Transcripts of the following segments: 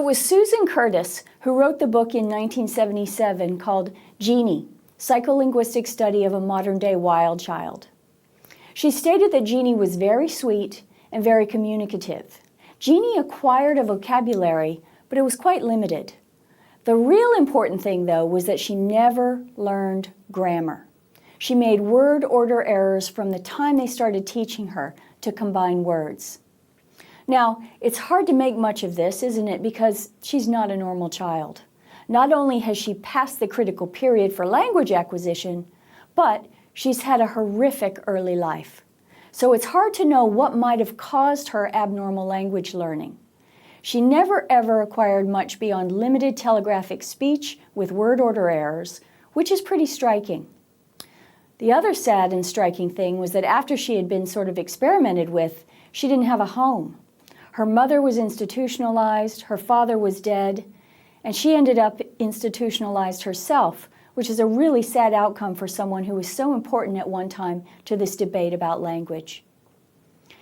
It was Susan Curtis who wrote the book in 1977 called Jeannie, Psycholinguistic Study of a Modern-Day Wild Child. She stated that Jeannie was very sweet and very communicative. Jeannie acquired a vocabulary, but it was quite limited. The real important thing, though, was that she never learned grammar. She made word order errors from the time they started teaching her to combine words. Now, it's hard to make much of this, isn't it, because she's not a normal child. Not only has she passed the critical period for language acquisition, but she's had a horrific early life. So it's hard to know what might have caused her abnormal language learning. She never ever acquired much beyond limited telegraphic speech with word order errors, which is pretty striking. The other sad and striking thing was that after she had been sort of experimented with, she didn't have a home. Her mother was institutionalized, her father was dead, and she ended up institutionalized herself, which is a really sad outcome for someone who was so important at one time to this debate about language.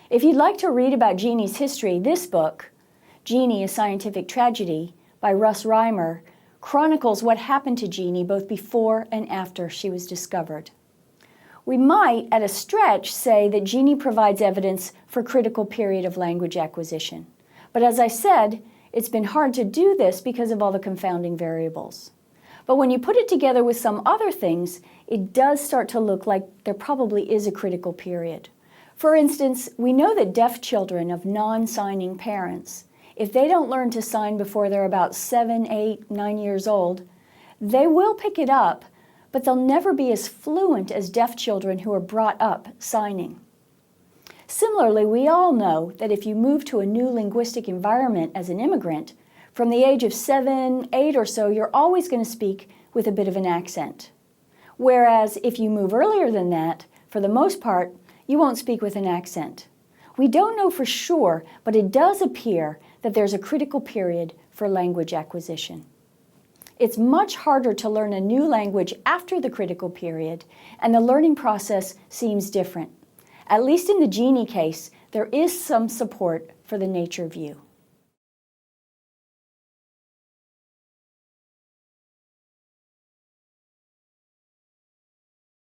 If you'd like to read about Jeannie's history, this book, Jeannie, A Scientific Tragedy, by Russ Reimer, chronicles what happened to Jeannie both before and after she was discovered. We might, at a stretch, say that Jeannie provides evidence for critical period of language acquisition. But as I said, it's been hard to do this because of all the confounding variables. But when you put it together with some other things, it does start to look like there probably is a critical period. For instance, we know that deaf children of non-signing parents, if they don't learn to sign before they're about 7, 8, 9 years old, they will pick it up, but they'll never be as fluent as deaf children who are brought up signing. Similarly, we all know that if you move to a new linguistic environment as an immigrant, from the age of 7, 8 or so, you're always going to speak with a bit of an accent. Whereas if you move earlier than that, for the most part, you won't speak with an accent. We don't know for sure, but it does appear that there's a critical period for language acquisition. It's much harder to learn a new language after the critical period, and the learning process seems different. At least in the Jeannie case, there is some support for the nature view.